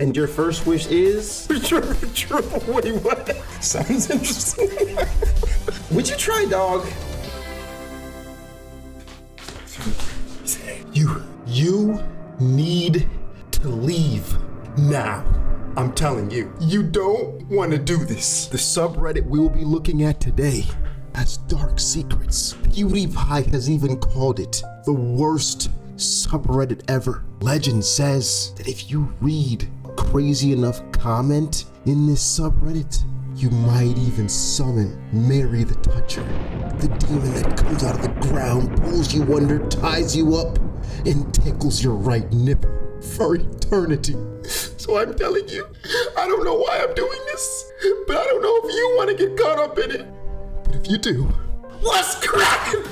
and your first wish is? Triple, wait, what? Sounds interesting. Would you try, dog? You need to leave now. I'm telling you, you don't want to do this. The subreddit we will be looking at today has dark secrets. PewDiePie has even called it the worst subreddit ever. Legend says that if you read a crazy enough comment in this subreddit, you might even summon Mary the Toucher, the demon that comes out of the ground, pulls you under, ties you up, and tickles your right nipple for eternity. So I'm telling you, I don't know why I'm doing this, but I don't know if you want to get caught up in it. But if you do, what's cracking?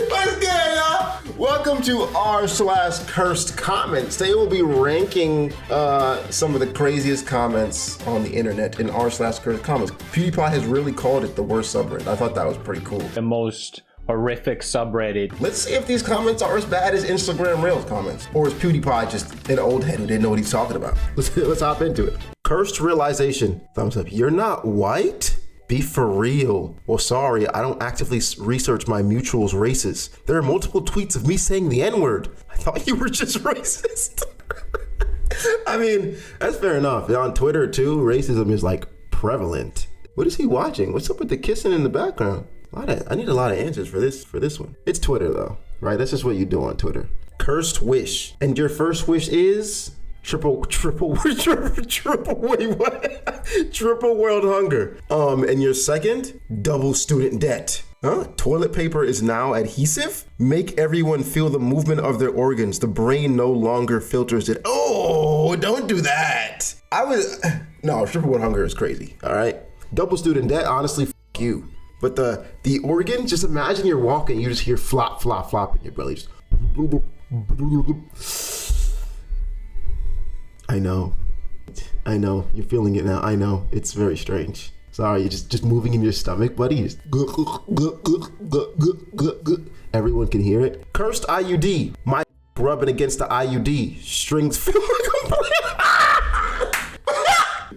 What's good, y'all? Welcome to r/cursed comments. Today we'll be ranking some of the craziest comments on the internet in r/cursed comments. PewDiePie has really called it the worst subreddit. I thought that was pretty cool. The most horrific subreddit. Let's see if these comments are as bad as Instagram Reels comments, or is PewDiePie just an old head who didn't know what he's talking about? Let's hop into it. CursedRealization, thumbs up. You're not white? Be for real. Well, sorry, I don't actively research my mutuals' races. There are multiple tweets of me saying the N-word. I thought you were just racist. I mean, that's fair enough. On Twitter too, racism is like prevalent. What is he watching? What's up with the kissing in the background? I need a lot of answers for this one. It's Twitter though, right? That's just what you do on Twitter. Cursed wish. And your first wish is? Triple, wait, what? Triple world hunger. And your second? Double student debt. Huh? Toilet paper is now adhesive? Make everyone feel the movement of their organs. The brain no longer filters it. Oh, don't do that. No, triple world hunger is crazy, all right? Double student debt, honestly, f you. But the organ, just imagine you're walking, you just hear flop, flop, flop in your belly. Just... I know, you're feeling it now. I know, it's very strange. Sorry, you're just moving in your stomach, buddy. Just everyone can hear it. Cursed IUD, my rubbing against the IUD. Strings feel like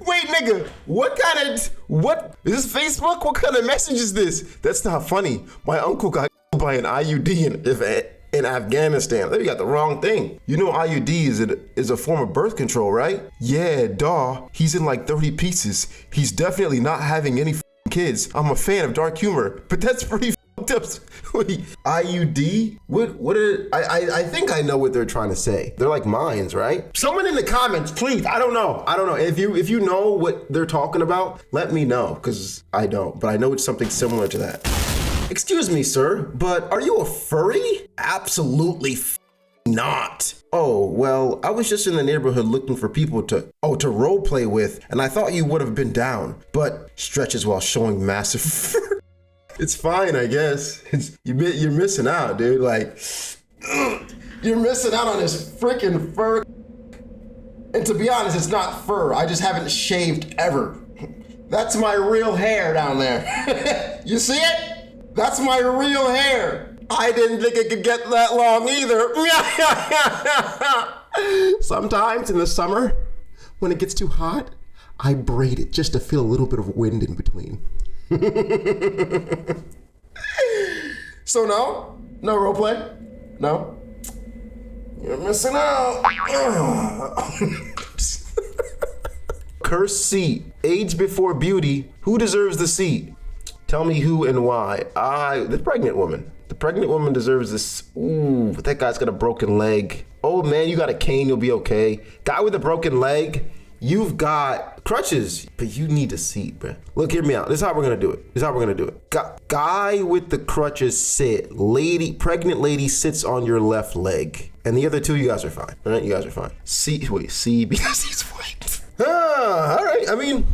Wait, nigga, what is this Facebook? What kind of message is this? That's not funny. My uncle got by an IUD in Afghanistan. You got the wrong thing. You know IUD is a form of birth control, right? Yeah, duh. He's in like 30 pieces. He's definitely not having any kids. I'm a fan of dark humor, but that's pretty fucked up. Wait, IUD? I think I know what they're trying to say. They're like mines, right? Someone in the comments, please. I don't know. If you know what they're talking about, let me know, because I don't. But I know it's something similar to that. Excuse me, sir, but are you a furry? Absolutely not. Oh, well, I was just in the neighborhood looking for people to role play with, and I thought you would have been down, but stretches while showing massive fur. It's fine, I guess. You're missing out, dude. Like, you're missing out on this freaking fur. And to be honest, it's not fur. I just haven't shaved ever. That's my real hair down there. You see it? That's my real hair. I didn't think it could get that long either. Sometimes in the summer, when it gets too hot, I braid it just to feel a little bit of wind in between. So no roleplay? No? You're missing out. Cursed seat. Age before beauty. Who deserves the seat? Tell me who and why. The pregnant woman. The pregnant woman deserves this. Ooh, but that guy's got a broken leg. Old man, you got a cane, you'll be okay. Guy with a broken leg, you've got crutches, but you need a seat, bro. Look, hear me out. This is how we're gonna do it. Guy with the crutches sit. Pregnant lady sits on your left leg. And the other two, you guys are fine. All right, you guys are fine. C, because he's white. All right, I mean,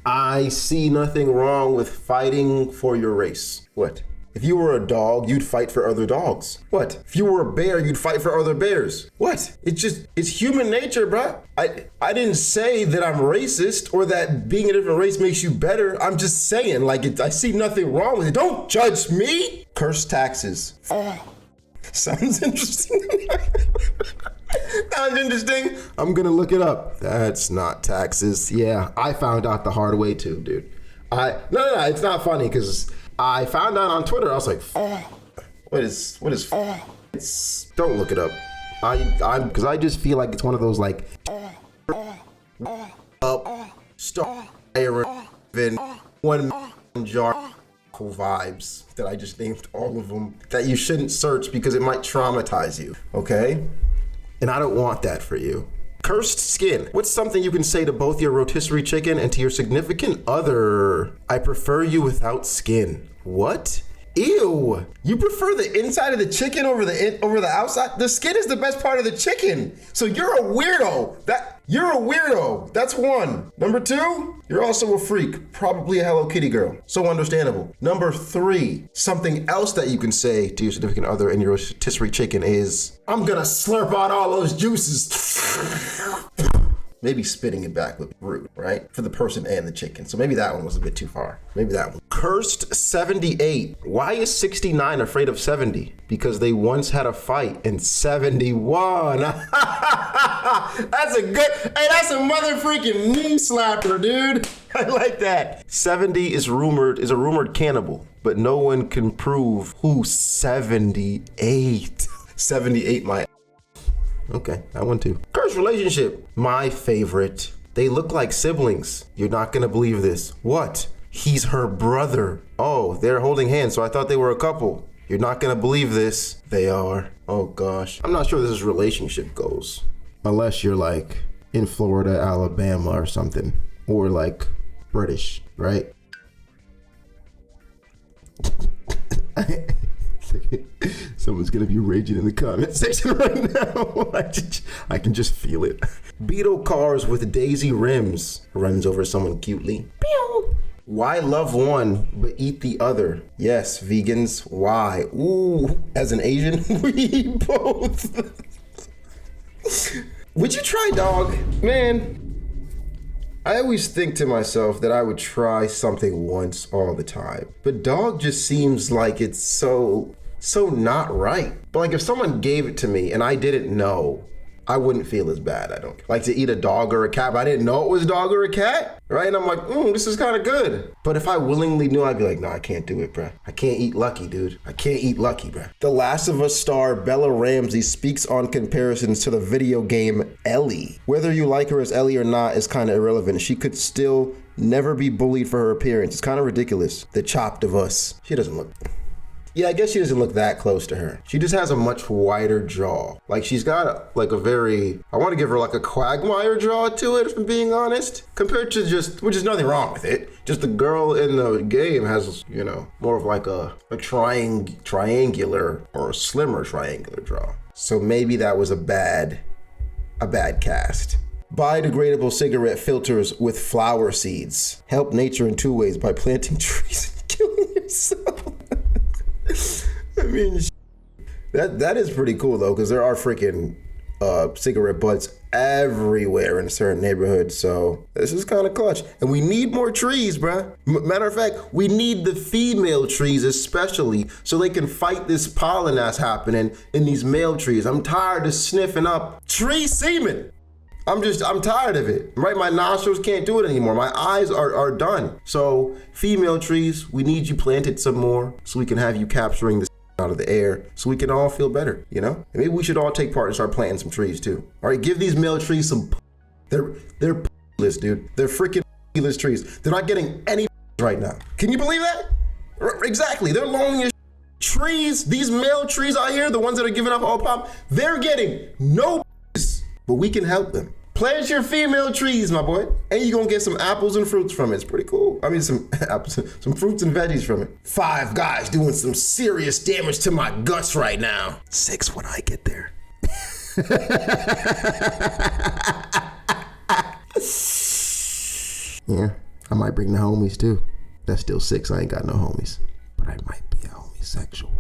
I see nothing wrong with fighting for your race. What? If you were a dog, you'd fight for other dogs. What? If you were a bear, you'd fight for other bears. What? It's human nature, bruh. I didn't say that I'm racist or that being a different race makes you better. I'm just saying, I see nothing wrong with it. Don't judge me. Curse taxes. Sounds interesting. Sounds interesting. I'm gonna look it up. That's not taxes. Yeah, I found out the hard way too, dude. No, it's not funny because I found out on Twitter. I was like, what is? It's, don't look it up. Because I just feel like it's one of those like star one jar vibes that I just named all of them that you shouldn't search because it might traumatize you. Okay, and I don't want that for you. Cursed skin. What's something you can say to both your rotisserie chicken and to your significant other? I prefer you without skin. What? Ew. You prefer the inside of the chicken over the outside? The skin is the best part of the chicken. So you're a weirdo. You're a weirdo. That's one. Number two, you're also a freak. Probably a Hello Kitty girl. So understandable. Number three, something else that you can say to your significant other and your rotisserie chicken is, I'm gonna slurp out all those juices. Maybe spitting it back would be rude, right? For the person and the chicken. So maybe that one was a bit too far. Maybe that one. Cursed 78. Why is 69 afraid of 70? Because they once had a fight in 71. That's a that's a mother freaking knee slapper, dude. I like that. 70 is a rumored cannibal, but no one can prove who's 78. 78 my. Okay, that one too. Cursed relationship. My favorite. They look like siblings. You're not gonna believe this. What? He's her brother. Oh, they're holding hands, so I thought they were a couple. You're not gonna believe this. They are. Oh gosh. I'm not sure this is relationship goals. Unless you're like in Florida, Alabama or something. Or like British, right? Someone's gonna be raging in the comment section right now. I can just feel it. Beetle cars with daisy rims. Runs over someone cutely. Pew! Why love one but eat the other? Yes, vegans. Why? Ooh, as an Asian, we eat both. Would you try dog? Man, I always think to myself that I would try something once all the time. But dog just seems like it's so not right. But like if someone gave it to me and I didn't know, I wouldn't feel as bad. I don't like to eat a dog or a cat, but I didn't know it was a dog or a cat, right? And I'm like, this is kind of good. But if I willingly knew, I'd be like, no, I can't do it, bruh. I can't eat Lucky, dude. I can't eat Lucky, bruh. The Last of Us star Bella Ramsay speaks on comparisons to the video game Ellie. Whether you like her as Ellie or not is kind of irrelevant. She could still never be bullied for her appearance. It's kind of ridiculous. The chopped of us. She doesn't look... Yeah, I guess she doesn't look that close to her. She just has a much wider jaw. Like she's got a very, I want to give her like a Quagmire jaw to it, if I'm being honest. Compared to just, which is nothing wrong with it. Just the girl in the game has, more of like a triangular or a slimmer triangular jaw. So maybe that was a bad cast. Biodegradable cigarette filters with flower seeds. Help nature in two ways: by planting trees and killing yourself. I mean, that is pretty cool though, because there are freaking cigarette butts everywhere in certain neighborhoods. So this is kind of clutch, and we need more trees, bruh. Matter of fact, we need the female trees especially, so they can fight this pollen that's happening in these male trees. I'm tired of sniffing up tree semen. I'm tired of it, right? My nostrils can't do it anymore. My eyes are done. So female trees, we need you planted some more so we can have you capturing this out of the air so we can all feel better, And maybe we should all take part and start planting some trees too. All right, give these male trees some, they're list, dude. They're freaking list trees. They're not getting any right now. Can you believe that? Exactly, they're lonely as trees. These male trees out here, the ones that are giving up all pop, they're getting no, but we can help them. Plant your female trees, my boy, and you're gonna get some apples and fruits from it. It's pretty cool. I mean, some apples, some fruits and veggies from it. 5 guys doing some serious damage to my guts right now. 6 when I get there. Yeah, I might bring the homies too. That's still 6. I ain't got no homies, but I might be a homosexual.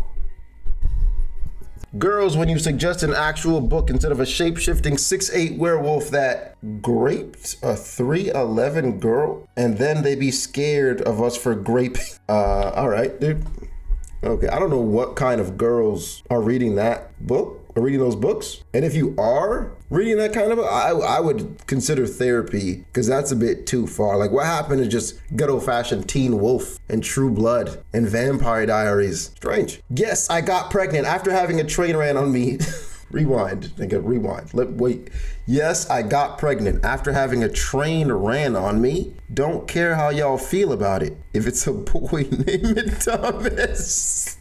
Girls, when you suggest an actual book instead of a shape-shifting 6'8" werewolf that graped a 3'11" girl, and then they be scared of us for graping. All right, dude. Okay, I don't know what kind of girls are reading that book or reading those books. And if you are reading that kind of book, I would consider therapy, because that's a bit too far. Like, what happened to just good old-fashioned Teen Wolf and True Blood and Vampire Diaries? Strange. Yes, I got pregnant after having a train ran on me. Rewind, nigga, rewind. Wait. Yes, I got pregnant after having a train ran on me. Don't care how y'all feel about it. If it's a boy, name it Thomas.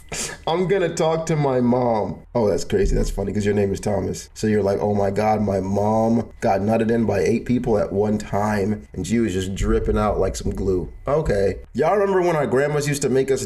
I'm gonna talk to my mom. Oh, that's crazy. That's funny because your name is Thomas. So you're like, oh my God, my mom got nutted in by 8 people at one time and she was just dripping out like some glue. Okay. Y'all remember when our grandmas used to make us...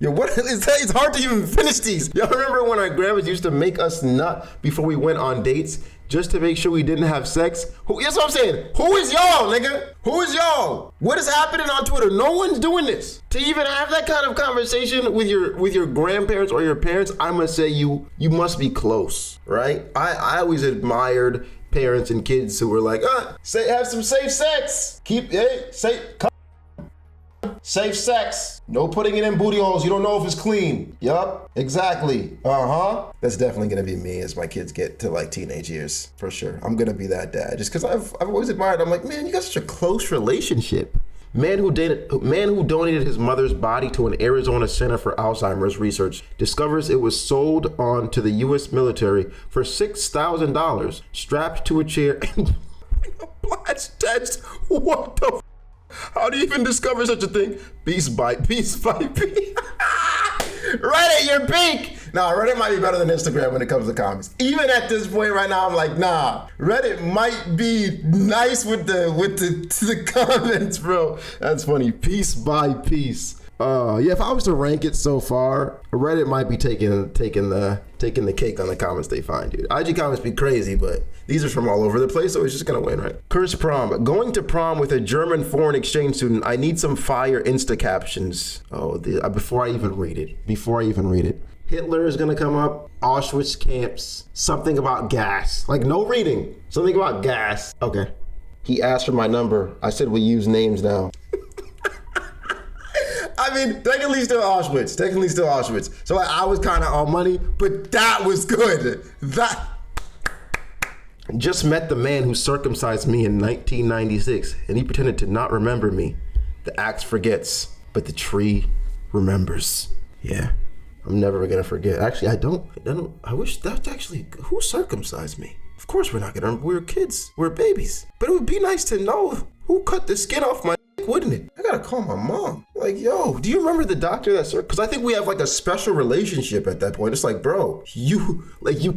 Yo, what is that? It's hard to even finish these. Y'all remember when our grandmas used to make us nut before we went on dates just to make sure we didn't have sex? That's what I'm saying. Who is y'all, nigga? Who is y'all? What is happening on Twitter? No one's doing this. To even have that kind of conversation with your grandparents or your parents, I must say you must be close, right? I always admired parents and kids who were like, have some safe sex. Safe sex. No putting it in booty holes. You don't know if it's clean. Yup, exactly. That's definitely gonna be me as my kids get to like teenage years, for sure. I'm gonna be that dad, just because I've always admired. I'm like, man, you got such a close relationship. Man who donated his mother's body to an Arizona Center for Alzheimer's Research discovers it was sold on to the U.S. military for $6,000, strapped to a chair and blast text. What the? How do you even discover such a thing? Piece by piece. Reddit, you're peak. Nah, Reddit might be better than Instagram when it comes to comments. Even at this point right now, I'm like, nah, Reddit might be nice with the comments, bro. That's funny. Piece by piece. If I was to rank it so far, Reddit might be taking the cake on the comments they find, dude. IG comments be crazy, but these are from all over the place, so it's just gonna win, right? Cursed prom. Going to prom with a German foreign exchange student. I need some fire Insta captions. Before I even read it. Hitler is gonna come up. Auschwitz camps. Something about gas. Like, no reading. Something about gas. Okay. He asked for my number. I said we use names now. I mean, technically still Auschwitz. So I was kind of on money, but that was good. Just met the man who circumcised me in 1996, and he pretended to not remember me. The axe forgets, but the tree remembers. Yeah, I'm never gonna forget. Actually, I wish that's actually, who circumcised me? Of course we're not gonna, we're kids, we're babies. But it would be nice to know who cut the skin off my dick, wouldn't it? I gotta call my mom. Like, yo, do you remember the doctor that because I think we have like a special relationship at that point. It's like, bro, you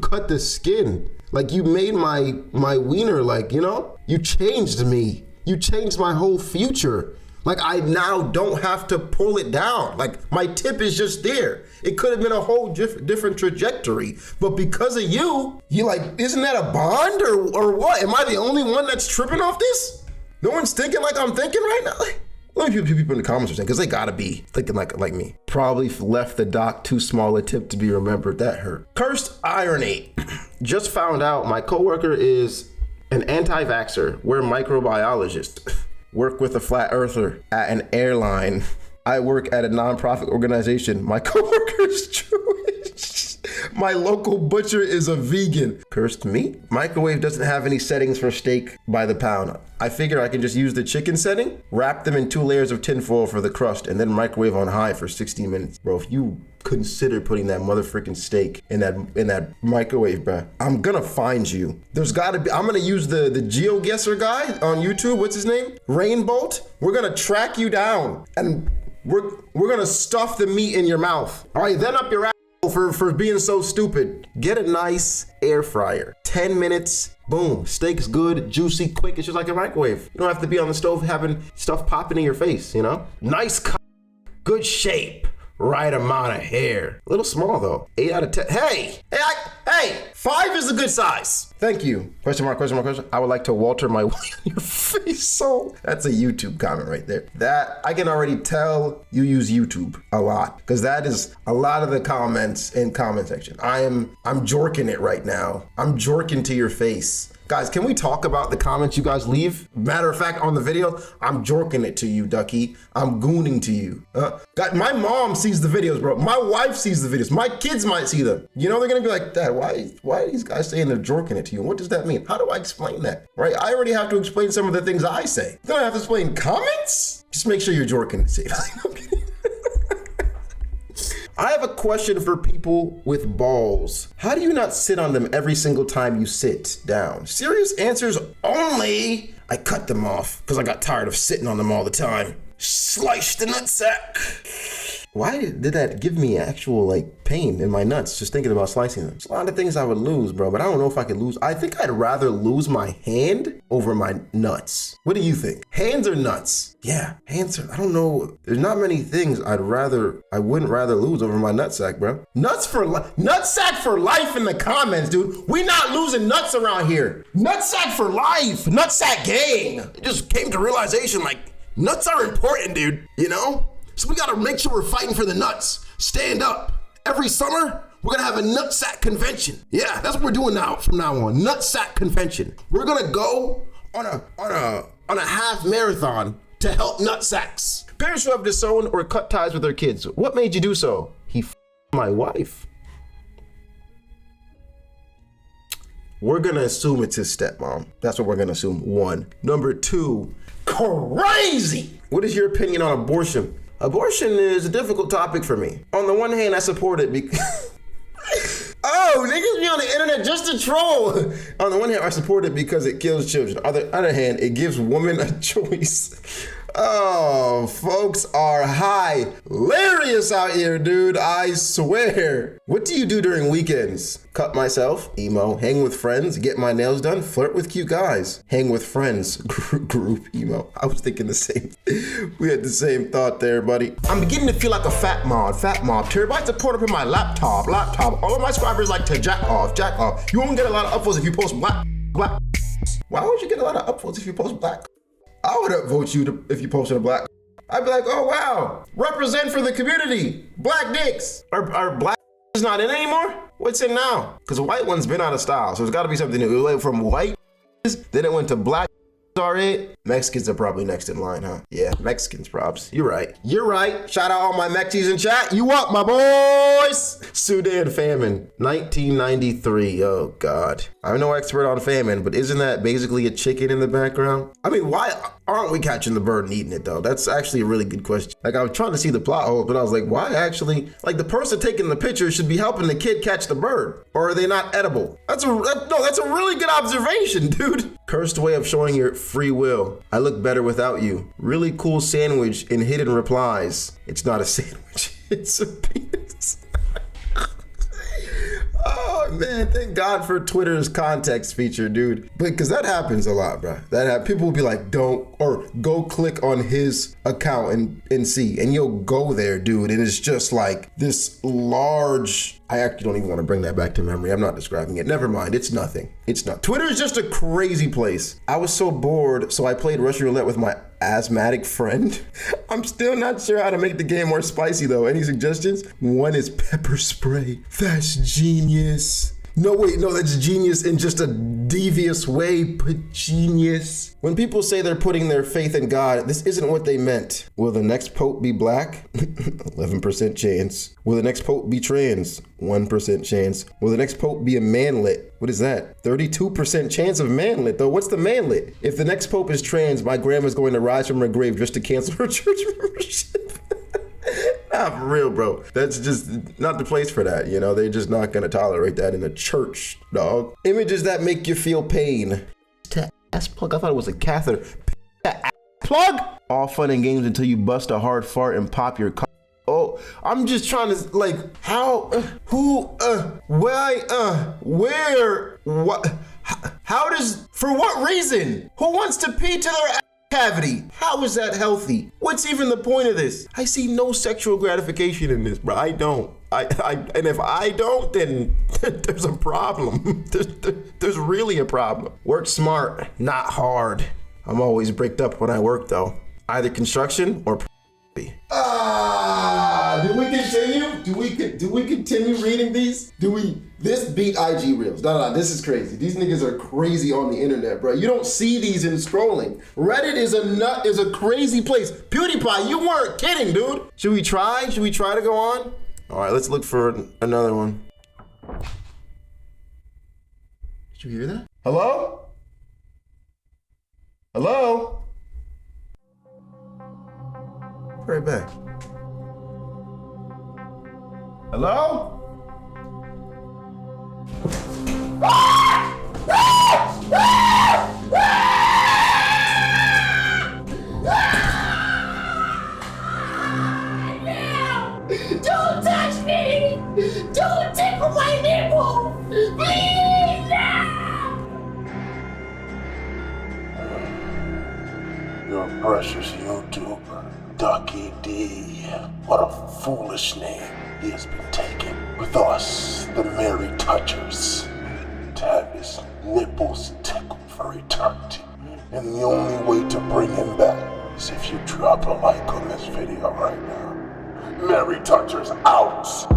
cut the skin. Like, you made my wiener, like, you know? You changed me. You changed my whole future. Like, I now don't have to pull it down. Like, my tip is just there. It could have been a whole different trajectory. But because of you like, isn't that a bond or what? Am I the only one that's tripping off this? No one's thinking like I'm thinking right now? Like, let me people in the comments are saying, because they gotta be thinking like me. Probably left the doc too small a tip to be remembered. That hurt. Cursed irony. Just found out my coworker is an anti-vaxxer. We're microbiologists. Work with a flat earther at an airline. I work at a nonprofit organization. My coworker is Jewish. My local butcher is a vegan. Cursed meat? Microwave doesn't have any settings for steak by the pound. I figure I can just use the chicken setting, wrap them in 2 layers of tinfoil for the crust, and then microwave on high for 60 minutes. Bro, if you consider putting that motherfucking steak in that microwave, bro, I'm gonna find you. There's gotta be, I'm gonna use the GeoGuessr guy on YouTube. What's his name? Rainbolt. We're gonna track you down and we're gonna stuff the meat in your mouth. All right, then up your ass for being so stupid. Get a nice air fryer. 10 minutes, boom. Steak's good, juicy, quick. It's just like a microwave. You don't have to be on the stove having stuff popping in your face, you know? Nice good shape. Right amount of hair. A little small though. 8 out of 10. Hey, 5 is a good size. Thank you. Question mark. I would like to Walter my way on your face. So that's a YouTube comment right there. That I can already tell you use YouTube a lot, because that is a lot of the comments in comment section. I'm jorking it right now. I'm jorking to your face. Guys, can we talk about the comments you guys leave? Matter of fact, on the video, I'm jorking it to you, Ducky. I'm gooning to you. God, my mom sees the videos, bro. My wife sees the videos. My kids might see them. You know, they're gonna be like, Dad, why are these guys saying they're jorking it to you? What does that mean? How do I explain that? Right? I already have to explain some of the things I say. Then I have to explain comments? Just make sure you're jorking it safe. I have a question for people with balls. How do you not sit on them every single time you sit down? Serious answers only. I cut them off because I got tired of sitting on them all the time. Slice the nutsack. Why did that give me actual like pain in my nuts just thinking about slicing them? There's a lot of things I would lose, bro, but I don't know if I could lose. I think I'd rather lose my hand over my nuts. What do you think? Hands or nuts? Yeah, hands are, I don't know. There's not many things I wouldn't rather lose over my nutsack, bro. Nutsack for life in the comments, dude. We not losing nuts around here. Nutsack for life. Nutsack gang. It just came to realization like nuts are important, dude, you know? So we gotta make sure we're fighting for the nuts. Stand up. Every summer, we're gonna have a nutsack convention. Yeah, that's what we're doing now, from now on. Nutsack convention. We're gonna go on a half marathon to help nutsacks. Parents who have disowned or cut ties with their kids. What made you do so? He my wife. We're gonna assume it's his stepmom. That's what we're gonna assume. 1. Number 2, crazy. What is your opinion on abortion? Abortion is a difficult topic for me. On the one hand, I support it because oh, niggas be on the internet just to troll. On the one hand, I support it because it kills children. On the other hand, it gives women a choice. Oh, folks are hilarious out here, dude. I swear. What do you do during weekends? Cut myself, emo, hang with friends, get my nails done, flirt with cute guys, hang with friends, group emo. I was thinking the same. We had the same thought there, buddy. I'm beginning to feel like a fat mob. Terabytes of porn up in my laptop. All of my subscribers like to jack off. You won't get a lot of upvotes if you post black. Why would you get a lot of upvotes if you post black? I would upvote you if you posted a black. I'd be like, oh wow, represent for the community. Black dicks. Are black is not in anymore? What's in now? Because the white one's been out of style, so it's got to be something new. It went from white, then it went to black. Are it? Mexicans are probably next in line, huh? Yeah, Mexicans props. You're right. Shout out all my Mexies in chat. You up, my boys? Sudan famine, 1993. Oh God. I'm no expert on famine, but isn't that basically a chicken in the background? I mean, why aren't we catching the bird and eating it though? That's actually a really good question. Like I was trying to see the plot hole, but I was like, why actually? Like the person taking the picture should be helping the kid catch the bird, or are they not edible? That's a really good observation, dude. Cursed way of showing your free will. I look better without you. Really cool sandwich in hidden replies. It's not a sandwich. It's a penis. Oh man, thank God for Twitter's context feature, dude. Because that happens a lot, bro. People will be like, don't, or go click on his account and see, and you'll go there, dude, and it's just like this large. I actually don't even want to bring that back to memory. I'm not describing it. Never mind. It's nothing. It's not. Twitter is just a crazy place. I was so bored, so I played Russian roulette with my asthmatic friend. I'm still not sure how to make the game more spicy though. Any suggestions? 1 is pepper spray. That's genius. No, wait, no, that's genius in just a devious way, but genius. When people say they're putting their faith in God, this isn't what they meant. Will the next pope be black? 11% chance. Will the next pope be trans? 1% chance. Will the next pope be a manlet? What is that? 32% chance of manlet, though. What's the manlet? If the next pope is trans, my grandma's going to rise from her grave just to cancel her church membership. Nah, for real, bro. That's just not the place for that, you know? They're just not gonna tolerate that in a church, dog. Images that make you feel pain. Ass plug, I thought it was a catheter. Plug? All fun and games until you bust a hard fart and pop your cock. Oh, I'm just trying to, like, how, who, why, where, what, how does, for what reason? Who wants to pee to their cavity? How is that healthy? What's even the point of this? I see no sexual gratification in this, bro. I don't. And if I don't, then there's a problem. There's really a problem. Work smart, not hard. I'm always bricked up when I work though. Either construction or do we continue? do we continue reading these? This beat IG Reels. No, this is crazy. These niggas are crazy on the internet, bro. You don't see these in scrolling. Reddit is a crazy place. PewDiePie, you weren't kidding, dude. Should we try? Should we try to go on? All right, let's look for another one. Did you hear that? Hello? Hello? Right back. Hello? Don't touch me! Don't tickle my nipple! Please! Your precious YouTuber, Ducky D. What a foolish name he has been taken with us, the Merry Touchers, to have his nipples tickled for eternity. And the only way to bring him back is if you drop a like on this video right now. Merry Touchers out!